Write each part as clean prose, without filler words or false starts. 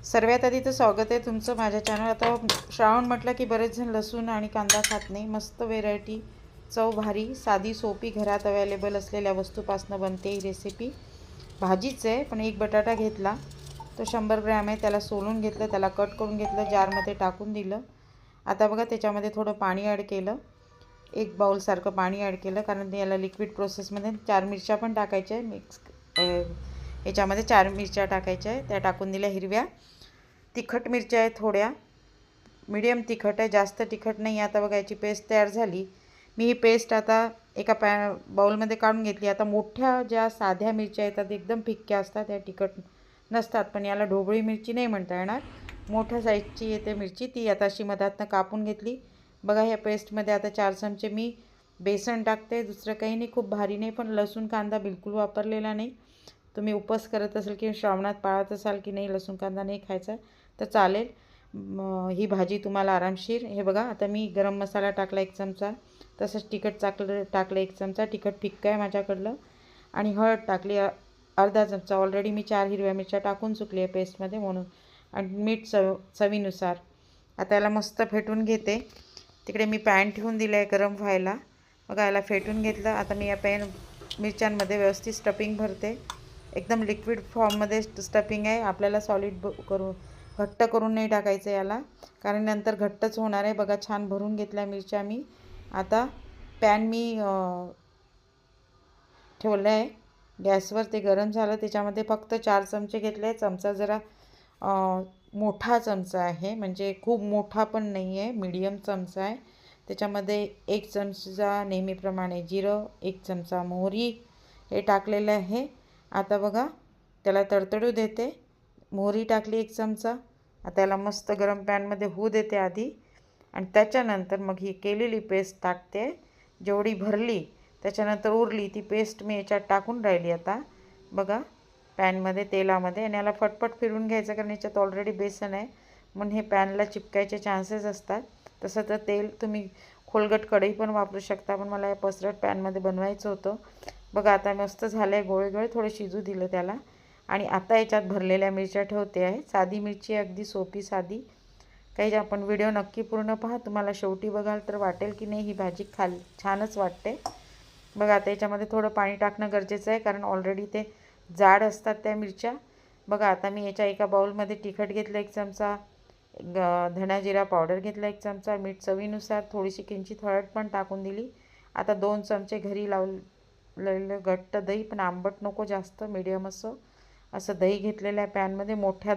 सर्वात आधी तर स्वागत आहे तुमचं माझ्या चॅनल। आता श्रावण म्हटलं की बरेच जण लसूण आणि कांदा खात नाही। मस्त व्हेरायटी, चव भारी, साधी सोपी, घरात अवेलेबल असलेल्या वस्तूपासून बनते ही रेसिपी। भाजीच आहे, पण एक बटाटा घेतला, तो 100 ग्रॅम आहे, त्याला सोलून घेतलं, त्याला कट करून घेतलं, जारमध्ये टाकून दिलं। आता बघा त्याच्यामध्ये थोडं पाणी ॲड केलं, 1 बाउलसारखं पाणी ॲड केलं, कारण याला लिक्विड प्रोसेसमध्ये 4 मिरच्या पण टाकायच्या आहे। मिक्स याच्यामध्ये 4 मिरच्या टाकायच्या आहे, त्या टाकून दिल्या हिरव्या। तिखट मिरच्या आहे थोड्या, मीडियम तिखट आहे, जास्त तिखट नाही। आता बघा याची पेस्ट तयार झाली। मी ही पेस्ट आता एका बाउलमध्ये काढून घेतली। आता मोठ्या ज्या साध्या मिरच्या येतात एकदम फिक्क्या असतात, त्या तिखट नसतात, पण याला ढोबळी मिरची नाही म्हणता येणार, मोठ्या साईजची येते मिरची, ती आता अशी मधातनं कापून घेतली। बघा ह्या पेस्टमध्ये आता 4 चमचे मी बेसन टाकते, दुसरं काही नाही, खूप भारी नाही, पण लसूण कांदा बिलकुल वापरलेला नाही। तुम्ही उपवास करत असाल की श्रावणात पाळत असाल की नाही लसूण कांदा नाही खायचा तर चालेल, ही भाजी तुम्हाला आरामशीर। हे बघा आता मी गरम मसाला टाकला 1 चमचा, तसंच तिखट टाकलं 1 चमचा, तिखट फिक्का आहे माझ्याकडलं, आणि हळद टाकली अर्धा चमचा। ऑलरेडी मी 4 हिरव्या मिरच्या टाकून चुकली आहे पेस्टमध्ये म्हणून, आणि मीठ चवीनुसार। आता याला मस्त फेटून घेते। तिकडे मी पॅन ठेवून दिलं आहे गरम व्हायला, बघा याला फेटून घेतलं। आता मी या मिरच्यांमध्ये व्यवस्थित स्टफिंग भरते, एकदम लिक्विड फॉर्ममध्ये स्टफिंग आहे, आपल्याला सॉलिड घट्ट करून नाही टाकायचं याला, कारण नंतर घट्टच होणार आहे। बघा छान भरून घेतल्या मिरच्या मी। आता पॅन मी ठेवलं आहे गॅसवर, ते गरम झालं, त्याच्यामध्ये फक्त 4 चमचे घेतले। चमचा जरा मोठा चमचा आहे, म्हणजे खूप मोठा पण नाही आहे, मीडियम चमचा आहे। त्याच्यामध्ये 1 चमचा नेहमीप्रमाणे जिरं, 1 चमचा मोहरी हे टाकलेलं आहे। आता बघा त्याला तडतडू देते, मोहरी टाकली 1 चमचा। आता याला मस्त गरम पॅनमध्ये होऊ देते आधी, आणि त्याच्यानंतर मग ही केलेली पेस्ट टाकते। जेवढी भरली त्याच्यानंतर उरली ती पेस्ट मी याच्यात टाकून राहिली आता बघा पॅनमध्ये तेलामध्ये, आणि याला फटफट फिरून घ्यायचं, कारण याच्यात ऑलरेडी बेसन आहे म्हणून हे पॅनला चिपकायचे चान्सेस असतात। तसं तर तेल तुम्ही खोलगट कढई पण वापरू शकता, पण मला या पसरट पॅनमध्ये बनवायचं होतं। बघा आता मस्त झालं आहे, गोळे थोडे शिजू दिलं त्याला, आणि आता याच्यात भरलेल्या मिरच्या ठेवते आहे। साधी मिरची अगदी सोपी साधी, काही आपण व्हिडिओ नक्की पूर्ण पहा, तुम्हाला शेवटी बघाल तर वाटेल की नाही ही भाजी छानच वाटते। बघा आता याच्यामध्ये थोडं पाणी टाकणं गरजेचं आहे, कारण ऑलरेडी ते जाड असतात त्या मिरच्या। बघा आता मी याच्या एका बाउलमध्ये तिखट घेतलं 1 चमचा, धना जिरा पावडर घेतला 1 चमचा, मीठ चवीनुसार, थोडीशी किंचित हळद पण टाकून दिली। आता 2 चमचे घरी लावलेलं घट्ट दही, पण आंबट नको जास्त, मीडियम असं दही घेतलेलं आहे पॅनमध्ये, मोठ्या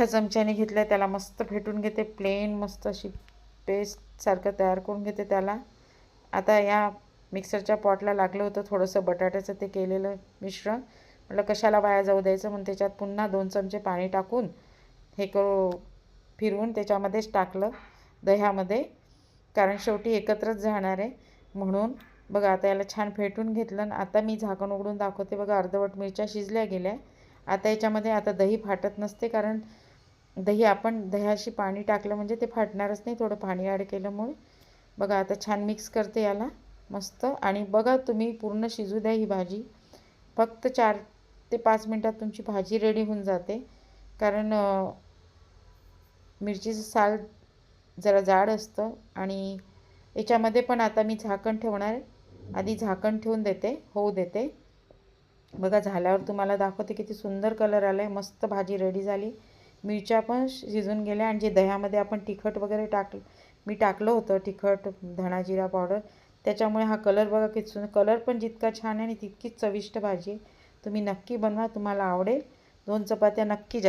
चमच्याने घेतलं आहे। त्याला मस्त फेटून घेते, प्लेन मस्त अशी पेस्टसारखं तयार करून घेते त्याला। आता या मिक्सरच्या पॉटला लागलं होतं थोडंसं बटाट्याचं ते केलेलं मिश्रण, म्हटलं कशाला वाया जाऊ द्यायचं, म्हणून त्याच्यात पुन्हा 2 चमचे पाणी टाकून हे फिरवून त्याच्यामध्येच टाकलं दह्यामध्ये, कारण शेवटी एकत्रच जाणार आहे म्हणून। बघा आता याला छान फेटून घेतलं, आता मी झाकण उघडून दाखवते। बघा अर्धवट मिरच्या शिजल्या गेल्या। आता याच्यामध्ये आता दही फाटत नसते, कारण दह्याशी पाणी टाकलं म्हणजे ते फाटणारच नाही, थोडं पाणी ॲड केल्यामुळे। बघा आता छान मिक्स करते याला मस्त, आणि बघा तुम्ही पूर्ण शिजू द्या ही भाजी, फक्त 4 ते 5 मिनटात तुमची भाजी रेडी होऊन जाते, कारण मिरचीचं साल जरा जाड असतं। आणि याच्यामध्ये पण आता मी झाकण ठेवणार, आधी झाकण ठेवून होऊ देते। बघा झाल्यावर तुम्हाला दाखवते किती सुंदर कलर आला आहे, मस्त भाजी रेडी झाली, मिरच्या पण शिजून गेल्या, आणि जे दह्यामध्ये आपण तिखट वगैरे मी टाकलं होतं तिखट, धणा जिरा पावडर, त्याच्यामुळे हा कलर बघा किती सुंदर, कलर पण जितका छान आहे आणि तितकीच चविष्ट भाजी आहे। तुम्ही नक्की बनवा, तुम्हाला आवडेल। 2 चपात्या नक्की